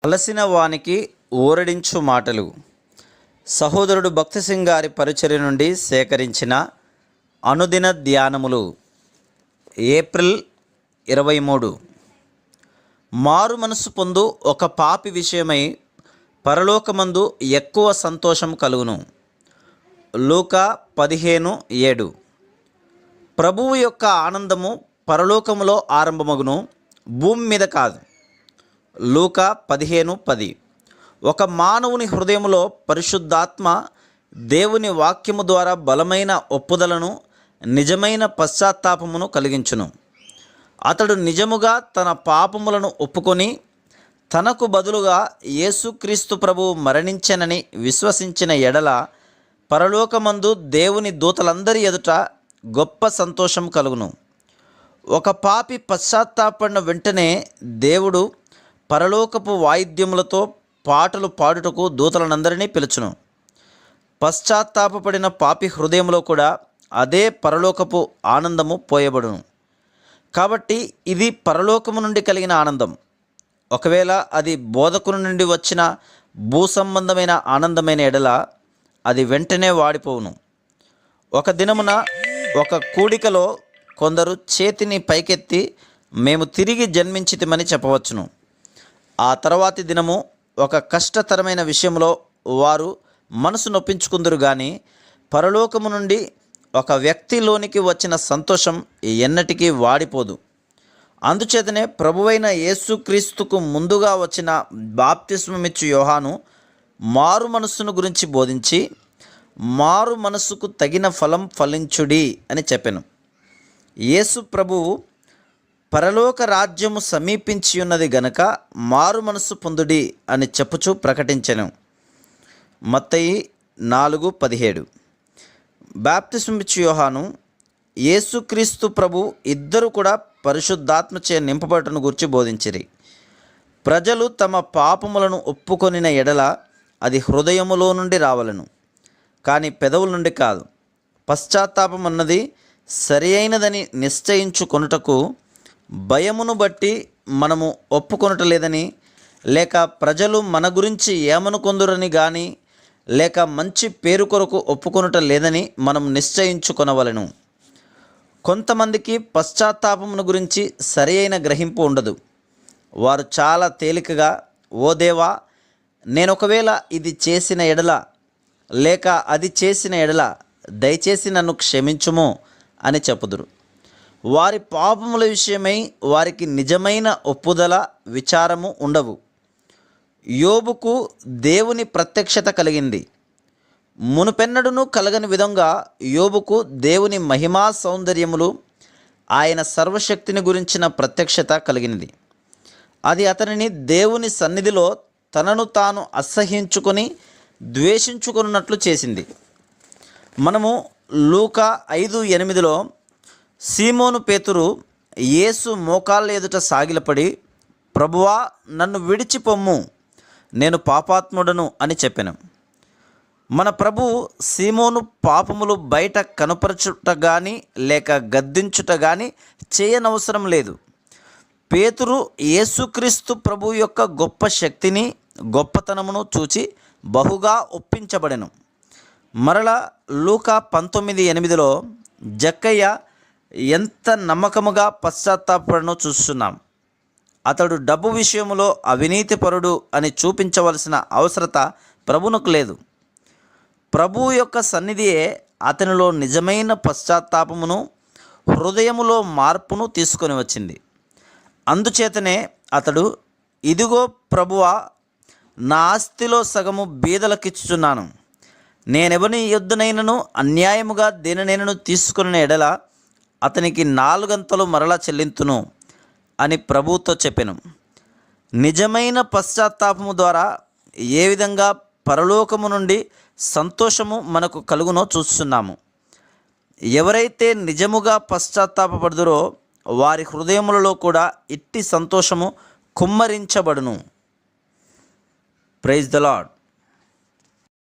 అలసిన వానికి ఊరడించు మాటలు. సహోదరుడు భక్తి సింగ్ గారి పరిచర్య నుండి సేకరించిన అనుదిన ధ్యానములు. ఏప్రిల్ 23. మారు మనసు పొందు ఒక పాపి విషయమై పరలోకమందు ఎక్కువ సంతోషం కలుగును. లూకా 15:7. ప్రభువు యొక్క ఆనందము పరలోకములో ఆరంభమగును, భూమి మీద కాదు. లూకా 15:10. ఒక మానవుని హృదయములో పరిశుద్ధాత్మ దేవుని వాక్యము ద్వారా బలమైన ఒప్పుదలను, నిజమైన పశ్చాత్తాపమును కలిగించును. అతడు నిజముగా తన పాపములను ఒప్పుకొని తనకు బదులుగా యేసుక్రీస్తు ప్రభువు మరణించెనని విశ్వసించిన ఎడల పరలోకమందు దేవుని దూతలందరి ఎదుట గొప్ప సంతోషం కలుగును. ఒక పాపి పశ్చాత్తాపడిన వెంటనే దేవుడు పరలోకపు వాయిద్యములతో పాటలు పాడుటకు దూతలనందరినీ పిలుచును. పశ్చాత్తాపడిన పాపి హృదయంలో కూడా అదే పరలోకపు ఆనందము పోయబడును. కాబట్టి ఇది పరలోకము నుండి కలిగిన ఆనందం. ఒకవేళ అది బోధకుని నుండి వచ్చిన భూసంబంధమైన ఆనందమైన ఎడల అది వెంటనే వాడిపోవును. ఒక దినమున ఒక కూడికలో కొందరు చేతిని పైకెత్తి మేము తిరిగి జన్మించితిమని చెప్పవచ్చును. ఆ తర్వాతి దినము ఒక కష్టతరమైన విషయంలో వారు మనసు నొప్పించుకుందరు, కానీ పరలోకము నుండి ఒక వ్యక్తిలోనికి వచ్చిన సంతోషం ఎన్నటికీ వాడిపోదు. అందుచేతనే ప్రభువైన యేసుక్రీస్తుకు ముందుగా వచ్చిన బాప్తిస్మమిచ్చు యోహాను మారు మనస్సును గురించి బోధించి మారు మనస్సుకు తగిన ఫలం ఫలించుడి అని చెప్పెను. యేసు ప్రభువు పరలోక రాజ్యము సమీపించి ఉన్నది గనక మారు మనస్సు పొందుడి అని చెప్పుచూ ప్రకటించెను. మత్తయి 4:17. బాప్తిస్మమిచ్చు యోహాను, యేసుక్రీస్తు ప్రభు ఇద్దరు కూడా పరిశుద్ధాత్మచే నింపబడటను గురించి బోధించిరి. ప్రజలు తమ పాపములను ఒప్పుకొనిన ఎడల అది హృదయములో నుండి రావలను, కానీ పెదవుల నుండి కాదు. పశ్చాత్తాపం అన్నది సరి అయినదని నిశ్చయించుకొనుటకు భయమును బట్టి మనము ఒప్పుకొనటలేదని, లేక ప్రజలు మన గురించి ఏమనుకొందురని కానీ, లేక మంచి పేరు కొరకు ఒప్పుకొనుట లేదని మనం నిశ్చయించుకొనవలెను. కొంతమందికి పశ్చాత్తాపమును గురించి సరి అయిన గ్రహింపు ఉండదు. వారు చాలా తేలికగా, ఓ దేవా, నేనొకవేళ ఇది చేసిన ఎడల లేక అది చేసిన ఎడల దయచేసి నన్ను క్షమించుము అని చెప్పుదురు. వారి పాపముల విషయమై వారికి నిజమైన ఒప్పుదల, విచారము ఉండవు. యోబుకు దేవుని ప్రత్యక్షత కలిగింది. మునుపెన్నడును కలగని విధంగా యోబుకు దేవుని మహిమా సౌందర్యములు, ఆయన సర్వశక్తిని గురించిన ప్రత్యక్షత కలిగినది. అది అతనిని దేవుని సన్నిధిలో తనను తాను అసహ్యించుకొని ద్వేషించుకున్నట్లు చేసింది. మనము లూకా 5:8లో సీమోను పేతురు యేసు మోకాళ్ళ ఎదుట సాగిలపడి, ప్రభువా, నన్ను విడిచిపొమ్ము, నేను పాపాత్ముడను అని చెప్పెను. మన ప్రభువు సీమోను పాపములు బయట కనపరచుట కానీ లేక గద్దించుట కానీ చేయనవసరం లేదు. పేతురు యేసుక్రీస్తు ప్రభు యొక్క గొప్ప శక్తిని, గొప్పతనమును చూచి బహుగా ఒప్పించబడెను. మరలా లూకా 19:8లో జక్కయ్య ఎంత నమ్మకముగా పశ్చాత్తాపడనో చూస్తున్నాం. అతడు డబ్బు విషయంలో అవినీతిపరుడు అని చూపించవలసిన అవసరత ప్రభువునకు లేదు. ప్రభువు యొక్క సన్నిధియే అతనిలో నిజమైన పశ్చాత్తాపమును, హృదయములో మార్పును తీసుకొని వచ్చింది. అందుచేతనే అతడు, ఇదిగో ప్రభువా, నా ఆస్తిలో సగము బీదలకిచ్చుచున్నాను. నేనెవని యొద్దనైనను అన్యాయముగా దేనినైనను తీసుకున్న ఎడల అతనికి 4 అంతలు మరలా చెల్లింతును అని ప్రభువుతో చెప్పెను. నిజమైన పశ్చాత్తాపము ద్వారా ఏ విధంగా పరలోకము నుండి సంతోషము మనకు కలుగునో చూస్తున్నాము. ఎవరైతే నిజముగా పశ్చాత్తాపపడుదురో వారి హృదయములలో కూడా ఇట్టి సంతోషము కుమ్మరించబడును. Praise the lord.